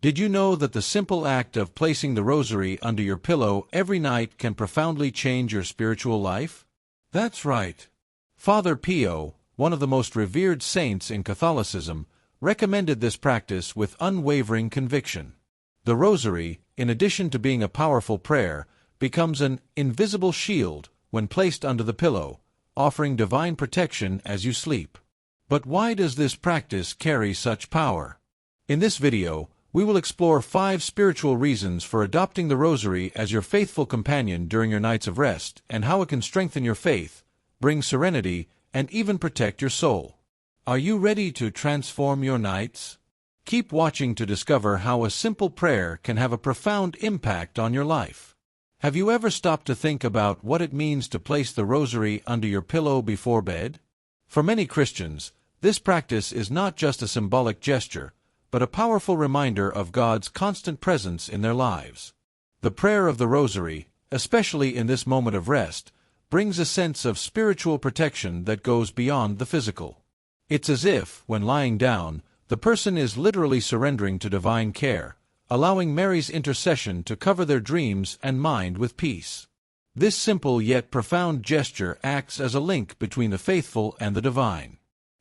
Did you know that the simple act of placing the rosary under your pillow every night can profoundly change your spiritual life? That's right. Father Pio, one of the most revered saints in Catholicism, recommended this practice with unwavering conviction. The rosary, in addition to being a powerful prayer, becomes an invisible shield when placed under the pillow, offering divine protection as you sleep. But why does this practice carry such power? In this video, we will explore 5 spiritual reasons for adopting the rosary as your faithful companion during your nights of rest, and how it can strengthen your faith, bring serenity, and even protect your soul. Are you ready to transform your nights? Keep watching to discover how a simple prayer can have a profound impact on your life. Have you ever stopped to think about what it means to place the rosary under your pillow before bed? For many Christians, this practice is not just a symbolic gesture, but a powerful reminder of God's constant presence in their lives. The prayer of the rosary, especially in this moment of rest, brings a sense of spiritual protection that goes beyond the physical. It's as if, when lying down, the person is literally surrendering to divine care, allowing Mary's intercession to cover their dreams and mind with peace. This simple yet profound gesture acts as a link between the faithful and the divine.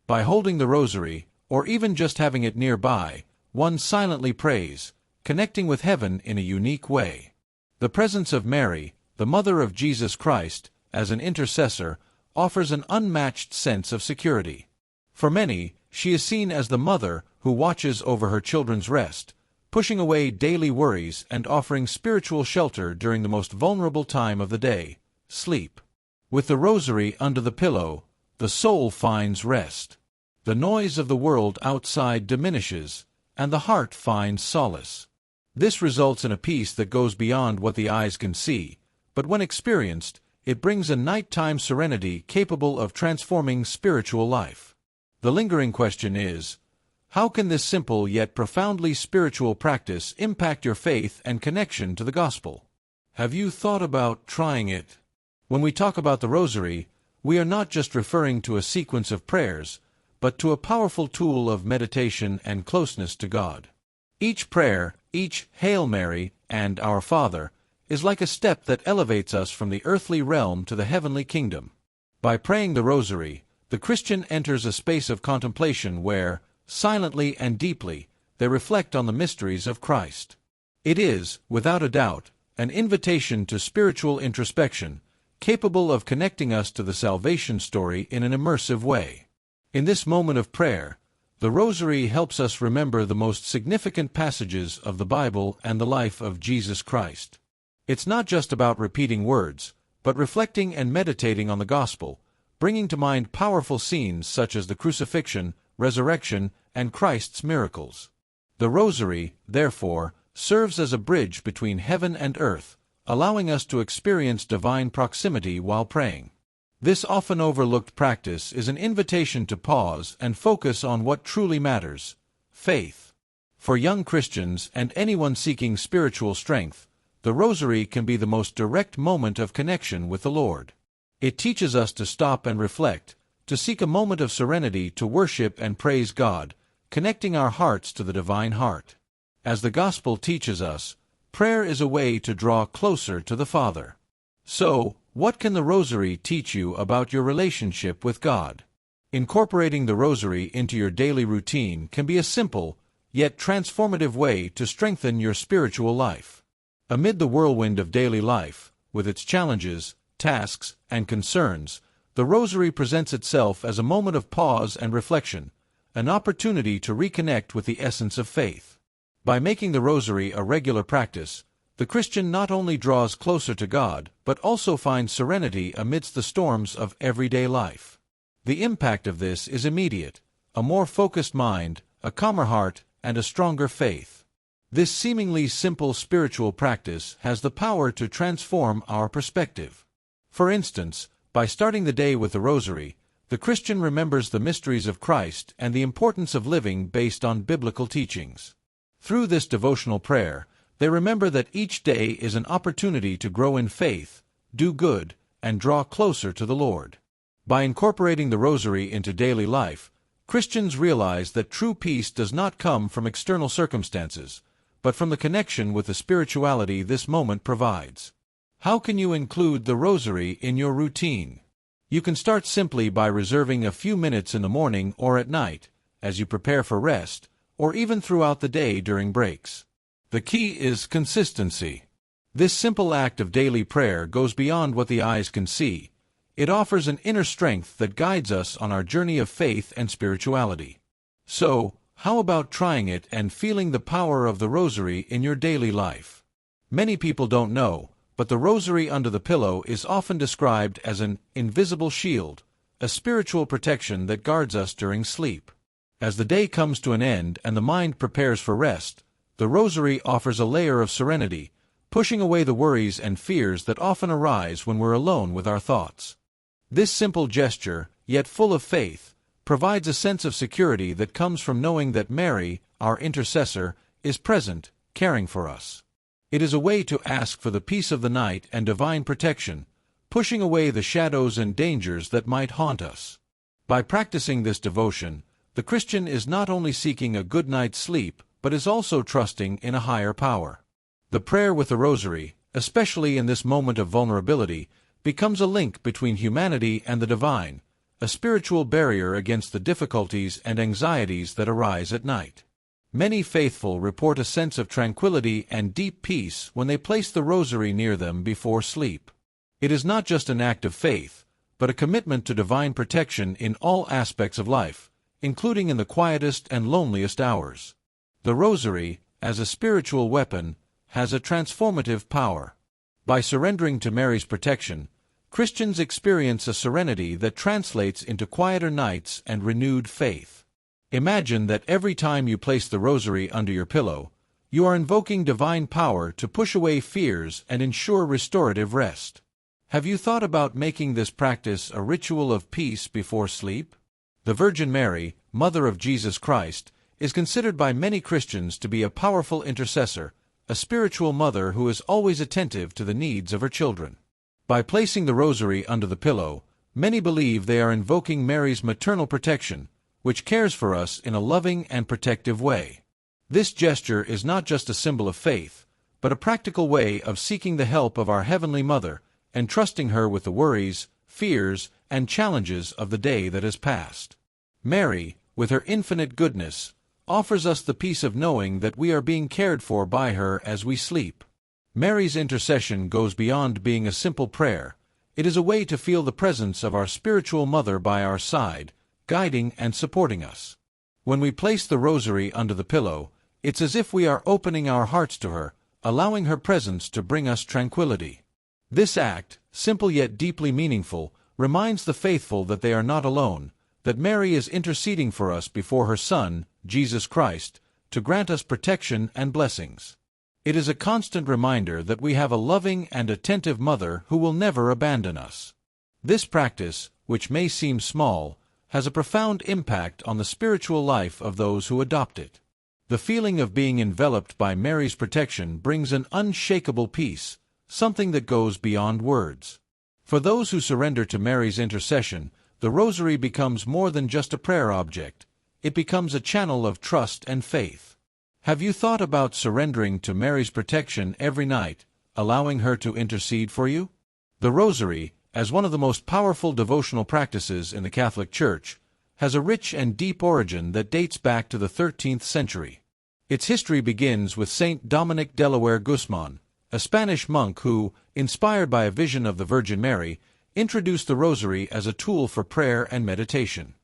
By holding the rosary, or even just having it nearby, one silently prays, connecting with heaven in a unique way. The presence of Mary, the Mother of Jesus Christ, as an intercessor, offers an unmatched sense of security. For many, she is seen as the mother who watches over her children's rest, pushing away daily worries and offering spiritual shelter during the most vulnerable time of the day, sleep. With the rosary under the pillow, the soul finds rest. The noise of the world outside diminishes, and the heart finds solace. This results in a peace that goes beyond what the eyes can see, but when experienced, it brings a nighttime serenity capable of transforming spiritual life. The lingering question is, how can this simple yet profoundly spiritual practice impact your faith and connection to the gospel? Have you thought about trying it? When we talk about the rosary, we are not just referring to a sequence of prayers, but to a powerful tool of meditation and closeness to God. Each prayer, each Hail Mary, and Our Father, is like a step that elevates us from the earthly realm to the heavenly kingdom. By praying the rosary, the Christian enters a space of contemplation where, silently and deeply, they reflect on the mysteries of Christ. It is, without a doubt, an invitation to spiritual introspection, capable of connecting us to the salvation story in an immersive way. In this moment of prayer, the rosary helps us remember the most significant passages of the Bible and the life of Jesus Christ. It's not just about repeating words, but reflecting and meditating on the gospel, bringing to mind powerful scenes such as the crucifixion, resurrection, and Christ's miracles. The rosary, therefore, serves as a bridge between heaven and earth, allowing us to experience divine proximity while praying. This often overlooked practice is an invitation to pause and focus on what truly matters: faith. For young Christians and anyone seeking spiritual strength, the rosary can be the most direct moment of connection with the Lord. It teaches us to stop and reflect, to seek a moment of serenity to worship and praise God, connecting our hearts to the divine heart. As the Gospel teaches us, prayer is a way to draw closer to the Father. So, what can the rosary teach you about your relationship with God? Incorporating the rosary into your daily routine can be a simple, yet transformative way to strengthen your spiritual life. Amid the whirlwind of daily life, with its challenges, tasks, and concerns, the rosary presents itself as a moment of pause and reflection, an opportunity to reconnect with the essence of faith. By making the rosary a regular practice, the Christian not only draws closer to God, but also finds serenity amidst the storms of everyday life. The impact of this is immediate: a more focused mind, a calmer heart, and a stronger faith. This seemingly simple spiritual practice has the power to transform our perspective. For instance, by starting the day with the rosary, the Christian remembers the mysteries of Christ and the importance of living based on biblical teachings. Through this devotional prayer, they remember that each day is an opportunity to grow in faith, do good, and draw closer to the Lord. By incorporating the rosary into daily life, Christians realize that true peace does not come from external circumstances, but from the connection with the spirituality this moment provides. How can you include the Rosary in your routine? You can start simply by reserving a few minutes in the morning or at night, as you prepare for rest, or even throughout the day during breaks. The key is consistency. This simple act of daily prayer goes beyond what the eyes can see. It offers an inner strength that guides us on our journey of faith and spirituality. So, how about trying it and feeling the power of the Rosary in your daily life? Many people don't know, but the Rosary under the pillow is often described as an invisible shield, a spiritual protection that guards us during sleep. As the day comes to an end and the mind prepares for rest, the Rosary offers a layer of serenity, pushing away the worries and fears that often arise when we're alone with our thoughts. This simple gesture, yet full of faith, provides a sense of security that comes from knowing that Mary, our intercessor, is present, caring for us. It is a way to ask for the peace of the night and divine protection, pushing away the shadows and dangers that might haunt us. By practicing this devotion, the Christian is not only seeking a good night's sleep, but is also trusting in a higher power. The prayer with the Rosary, especially in this moment of vulnerability, becomes a link between humanity and the divine, a spiritual barrier against the difficulties and anxieties that arise at night. Many faithful report a sense of tranquility and deep peace when they place the Rosary near them before sleep. It is not just an act of faith, but a commitment to divine protection in all aspects of life, including in the quietest and loneliest hours. The Rosary, as a spiritual weapon, has a transformative power. By surrendering to Mary's protection, Christians experience a serenity that translates into quieter nights and renewed faith. Imagine that every time you place the Rosary under your pillow, you are invoking divine power to push away fears and ensure restorative rest. Have you thought about making this practice a ritual of peace before sleep? The Virgin Mary, Mother of Jesus Christ, is considered by many Christians to be a powerful intercessor, a spiritual mother who is always attentive to the needs of her children. By placing the Rosary under the pillow, many believe they are invoking Mary's maternal protection, which cares for us in a loving and protective way. This gesture is not just a symbol of faith, but a practical way of seeking the help of our Heavenly Mother and trusting her with the worries, fears, and challenges of the day that has passed. Mary, with her infinite goodness, offers us the peace of knowing that we are being cared for by her as we sleep. Mary's intercession goes beyond being a simple prayer. It is a way to feel the presence of our spiritual mother by our side, guiding and supporting us. When we place the Rosary under the pillow, it's as if we are opening our hearts to her, allowing her presence to bring us tranquility. This act, simple yet deeply meaningful, reminds the faithful that they are not alone, that Mary is interceding for us before her Son, Jesus Christ, to grant us protection and blessings. It is a constant reminder that we have a loving and attentive Mother who will never abandon us. This practice, which may seem small, has a profound impact on the spiritual life of those who adopt it. The feeling of being enveloped by Mary's protection brings an unshakable peace, something that goes beyond words. For those who surrender to Mary's intercession, the Rosary becomes more than just a prayer object. It becomes a channel of trust and faith. Have you thought about surrendering to Mary's protection every night, allowing her to intercede for you? The Rosary, as one of the most powerful devotional practices in the Catholic Church, has a rich and deep origin that dates back to the 13th century. Its history begins with Saint Dominic Delaware Guzman, a Spanish monk who, inspired by a vision of the Virgin Mary, introduced the Rosary as a tool for prayer and meditation.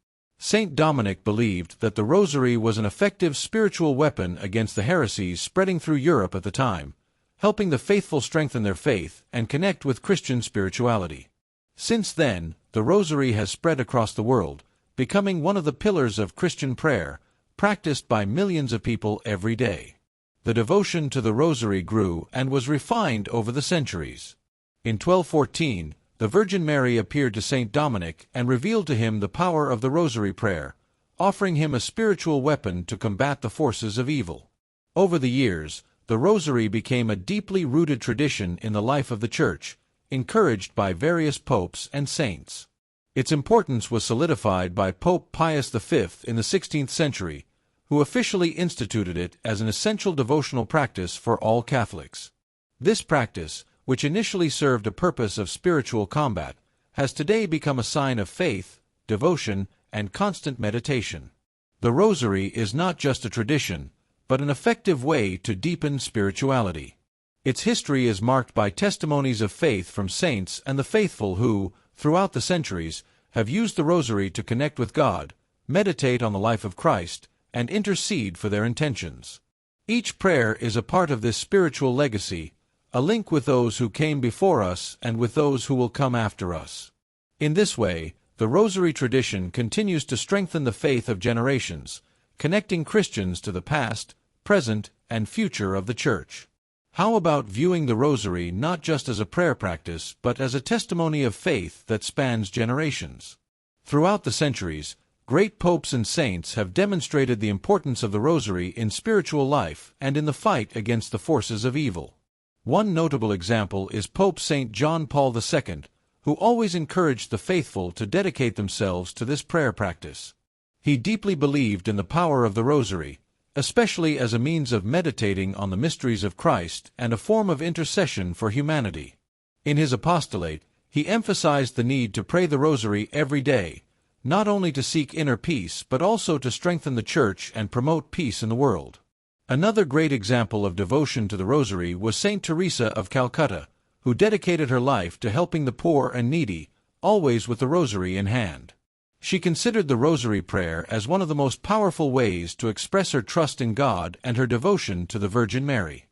Saint Dominic believed that the Rosary was an effective spiritual weapon against the heresies spreading through Europe at the time, helping the faithful strengthen their faith and connect with Christian spirituality. Since then, the Rosary has spread across the world, becoming one of the pillars of Christian prayer, practiced by millions of people every day. The devotion to the Rosary grew and was refined over the centuries. In 1214, the Virgin Mary appeared to Saint Dominic and revealed to him the power of the Rosary prayer, offering him a spiritual weapon to combat the forces of evil. Over the years, the Rosary became a deeply rooted tradition in the life of the Church, encouraged by various popes and saints. Its importance was solidified by Pope Pius V in the 16th century, who officially instituted it as an essential devotional practice for all Catholics. This practice, which initially served a purpose of spiritual combat, has today become a sign of faith, devotion, and constant meditation. The Rosary is not just a tradition, but an effective way to deepen spirituality. Its history is marked by testimonies of faith from saints and the faithful who, throughout the centuries, have used the Rosary to connect with God, meditate on the life of Christ, and intercede for their intentions. Each prayer is a part of this spiritual legacy, a link with those who came before us and with those who will come after us. In this way, the Rosary tradition continues to strengthen the faith of generations, connecting Christians to the past, present, and future of the Church. How about viewing the Rosary not just as a prayer practice, but as a testimony of faith that spans generations? Throughout the centuries, great popes and saints have demonstrated the importance of the Rosary in spiritual life and in the fight against the forces of evil. One notable example is Pope St. John Paul II, who always encouraged the faithful to dedicate themselves to this prayer practice. He deeply believed in the power of the Rosary, especially as a means of meditating on the mysteries of Christ and a form of intercession for humanity. In his apostolate, he emphasized the need to pray the Rosary every day, not only to seek inner peace but also to strengthen the Church and promote peace in the world. Another great example of devotion to the Rosary was Saint Teresa of Calcutta, who dedicated her life to helping the poor and needy, always with the Rosary in hand. She considered the Rosary prayer as one of the most powerful ways to express her trust in God and her devotion to the Virgin Mary.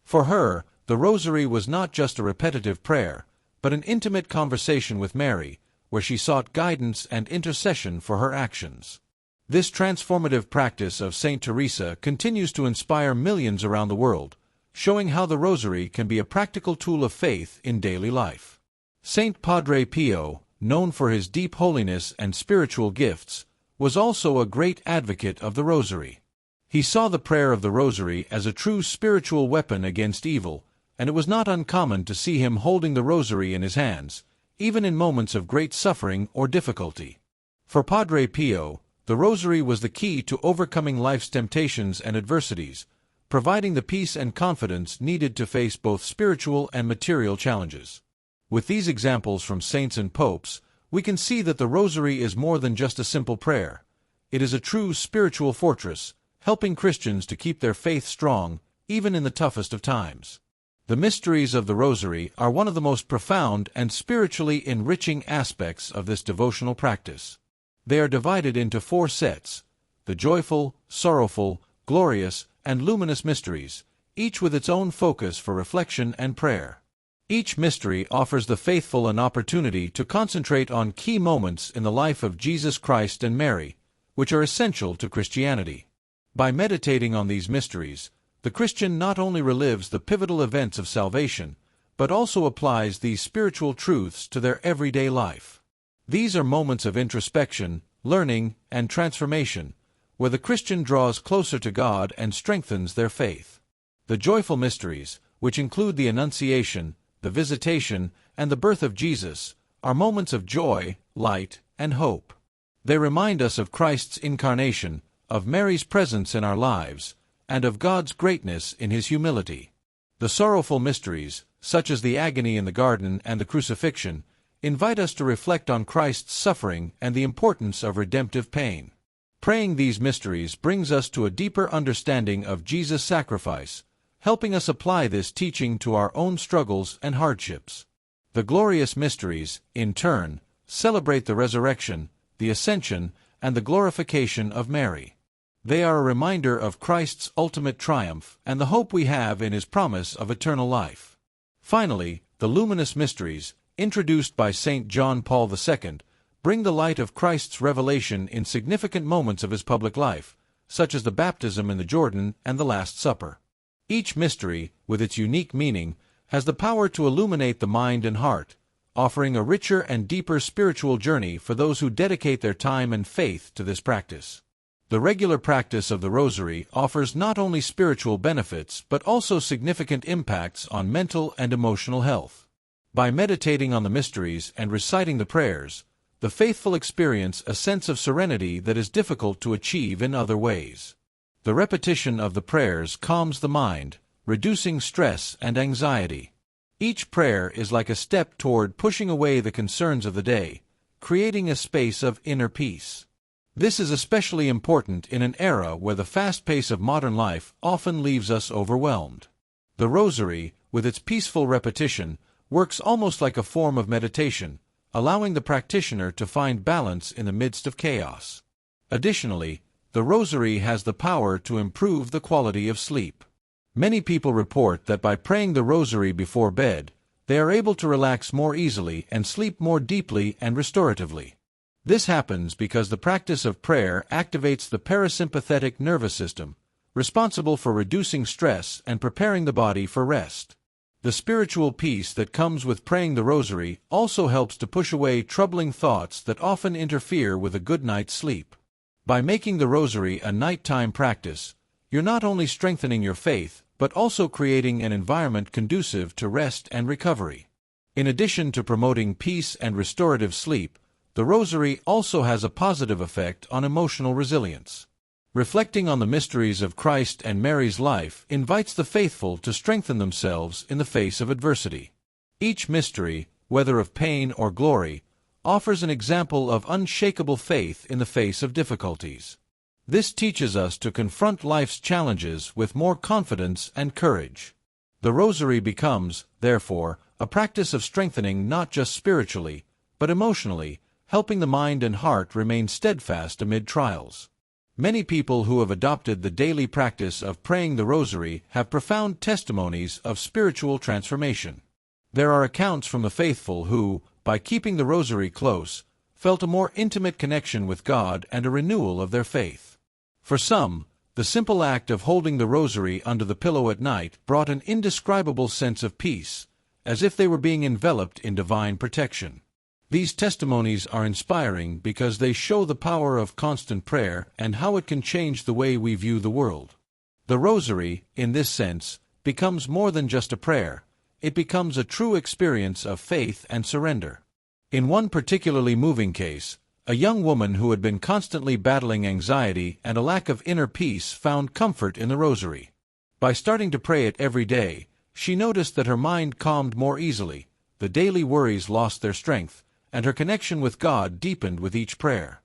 For her, the Rosary was not just a repetitive prayer, but an intimate conversation with Mary, where she sought guidance and intercession for her actions. This transformative practice of Saint Teresa continues to inspire millions around the world, showing how the Rosary can be a practical tool of faith in daily life. Saint Padre Pio, known for his deep holiness and spiritual gifts, was also a great advocate of the Rosary. He saw the prayer of the Rosary as a true spiritual weapon against evil, and it was not uncommon to see him holding the Rosary in his hands, even in moments of great suffering or difficulty. For Padre Pio, the Rosary was the key to overcoming life's temptations and adversities, providing the peace and confidence needed to face both spiritual and material challenges. With these examples from saints and popes, we can see that the Rosary is more than just a simple prayer. It is a true spiritual fortress, helping Christians to keep their faith strong, even in the toughest of times. The mysteries of the Rosary are one of the most profound and spiritually enriching aspects of this devotional practice. They are divided into 4 sets: the joyful, sorrowful, glorious, and luminous mysteries, each with its own focus for reflection and prayer. Each mystery offers the faithful an opportunity to concentrate on key moments in the life of Jesus Christ and Mary, which are essential to Christianity. By meditating on these mysteries, the Christian not only relives the pivotal events of salvation, but also applies these spiritual truths to their everyday life. These are moments of introspection, learning, and transformation, where the Christian draws closer to God and strengthens their faith. The joyful mysteries, which include the Annunciation, the Visitation, and the birth of Jesus, are moments of joy, light, and hope. They remind us of Christ's incarnation, of Mary's presence in our lives, and of God's greatness in His humility. The sorrowful mysteries, such as the agony in the garden and the crucifixion, invite us to reflect on Christ's suffering and the importance of redemptive pain. Praying these mysteries brings us to a deeper understanding of Jesus' sacrifice, helping us apply this teaching to our own struggles and hardships. The glorious mysteries, in turn, celebrate the resurrection, the ascension, and the glorification of Mary. They are a reminder of Christ's ultimate triumph and the hope we have in His promise of eternal life. Finally, the luminous mysteries, introduced by St. John Paul II, bring the light of Christ's revelation in significant moments of His public life, such as the baptism in the Jordan and the Last Supper. Each mystery, with its unique meaning, has the power to illuminate the mind and heart, offering a richer and deeper spiritual journey for those who dedicate their time and faith to this practice. The regular practice of the Rosary offers not only spiritual benefits but also significant impacts on mental and emotional health. By meditating on the mysteries and reciting the prayers, the faithful experience a sense of serenity that is difficult to achieve in other ways. The repetition of the prayers calms the mind, reducing stress and anxiety. Each prayer is like a step toward pushing away the concerns of the day, creating a space of inner peace. This is especially important in an era where the fast pace of modern life often leaves us overwhelmed. The Rosary, with its peaceful repetition, works almost like a form of meditation, allowing the practitioner to find balance in the midst of chaos. Additionally, the Rosary has the power to improve the quality of sleep. Many people report that by praying the Rosary before bed, they are able to relax more easily and sleep more deeply and restoratively. This happens because the practice of prayer activates the parasympathetic nervous system, responsible for reducing stress and preparing the body for rest. The spiritual peace that comes with praying the Rosary also helps to push away troubling thoughts that often interfere with a good night's sleep. By making the Rosary a nighttime practice, you're not only strengthening your faith, but also creating an environment conducive to rest and recovery. In addition to promoting peace and restorative sleep, the Rosary also has a positive effect on emotional resilience. Reflecting on the mysteries of Christ and Mary's life invites the faithful to strengthen themselves in the face of adversity. Each mystery, whether of pain or glory, offers an example of unshakable faith in the face of difficulties. This teaches us to confront life's challenges with more confidence and courage. The Rosary becomes, therefore, a practice of strengthening not just spiritually, but emotionally, helping the mind and heart remain steadfast amid trials. Many people who have adopted the daily practice of praying the Rosary have profound testimonies of spiritual transformation. There are accounts from the faithful who, by keeping the Rosary close, felt a more intimate connection with God and a renewal of their faith. For some, the simple act of holding the Rosary under the pillow at night brought an indescribable sense of peace, as if they were being enveloped in divine protection. These testimonies are inspiring because they show the power of constant prayer and how it can change the way we view the world. The Rosary, in this sense, becomes more than just a prayer. It becomes a true experience of faith and surrender. In one particularly moving case, a young woman who had been constantly battling anxiety and a lack of inner peace found comfort in the Rosary. By starting to pray it every day, she noticed that her mind calmed more easily, the daily worries lost their strength, and her connection with God deepened with each prayer.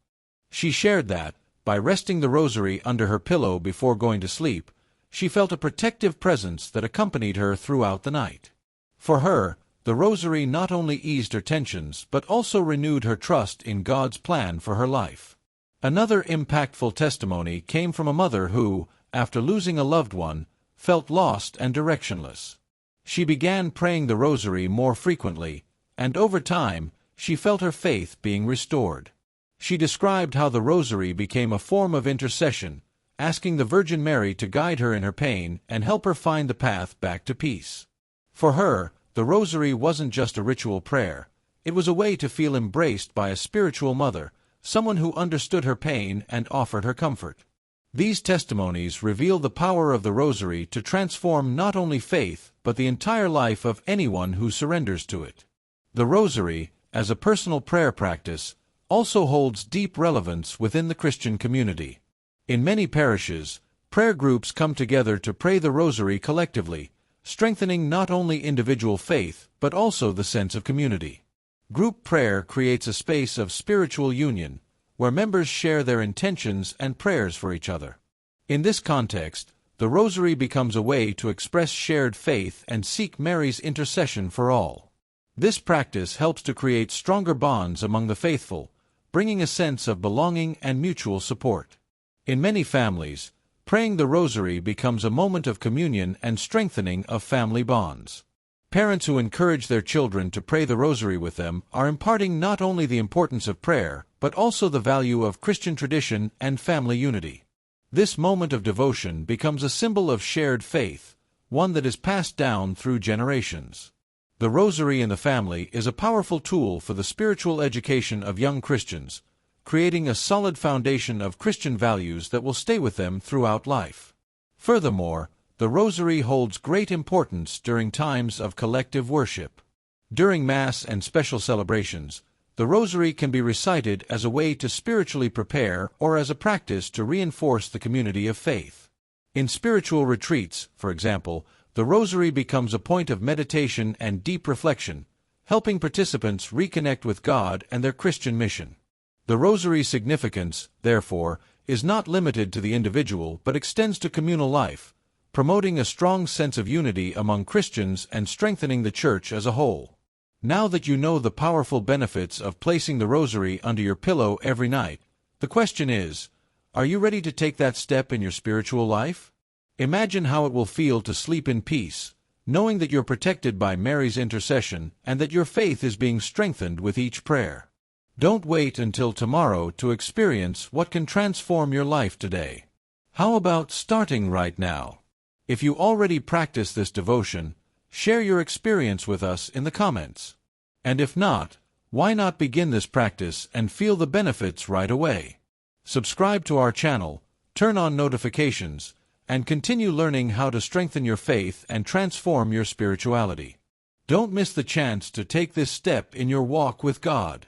She shared that, by resting the Rosary under her pillow before going to sleep, she felt a protective presence that accompanied her throughout the night. For her, the Rosary not only eased her tensions but also renewed her trust in God's plan for her life. Another impactful testimony came from a mother who, after losing a loved one, felt lost and directionless. She began praying the Rosary more frequently, and over time, she felt her faith being restored. She described how the Rosary became a form of intercession, asking the Virgin Mary to guide her in her pain and help her find the path back to peace. For her, the Rosary wasn't just a ritual prayer. It was a way to feel embraced by a spiritual mother, someone who understood her pain and offered her comfort. These testimonies reveal the power of the Rosary to transform not only faith, but the entire life of anyone who surrenders to it. The Rosary, as a personal prayer practice, also holds deep relevance within the Christian community. In many parishes, prayer groups come together to pray the Rosary collectively, strengthening not only individual faith, but also the sense of community. Group prayer creates a space of spiritual union, where members share their intentions and prayers for each other. In this context, the Rosary becomes a way to express shared faith and seek Mary's intercession for all. This practice helps to create stronger bonds among the faithful, bringing a sense of belonging and mutual support. In many families, praying the Rosary becomes a moment of communion and strengthening of family bonds. Parents who encourage their children to pray the Rosary with them are imparting not only the importance of prayer, but also the value of Christian tradition and family unity. This moment of devotion becomes a symbol of shared faith, one that is passed down through generations. The Rosary in the family is a powerful tool for the spiritual education of young Christians, creating a solid foundation of Christian values that will stay with them throughout life. Furthermore, the Rosary holds great importance during times of collective worship. During Mass and special celebrations, the Rosary can be recited as a way to spiritually prepare or as a practice to reinforce the community of faith. In spiritual retreats, for example, the Rosary becomes a point of meditation and deep reflection, helping participants reconnect with God and their Christian mission. The Rosary's significance, therefore, is not limited to the individual but extends to communal life, promoting a strong sense of unity among Christians and strengthening the Church as a whole. Now that you know the powerful benefits of placing the Rosary under your pillow every night, the question is, are you ready to take that step in your spiritual life? Imagine how it will feel to sleep in peace, knowing that you're protected by Mary's intercession and that your faith is being strengthened with each prayer. Don't wait until tomorrow to experience what can transform your life today. How about starting right now? If you already practice this devotion, share your experience with us in the comments. And if not, why not begin this practice and feel the benefits right away? Subscribe to our channel, turn on notifications, and continue learning how to strengthen your faith and transform your spirituality. Don't miss the chance to take this step in your walk with God.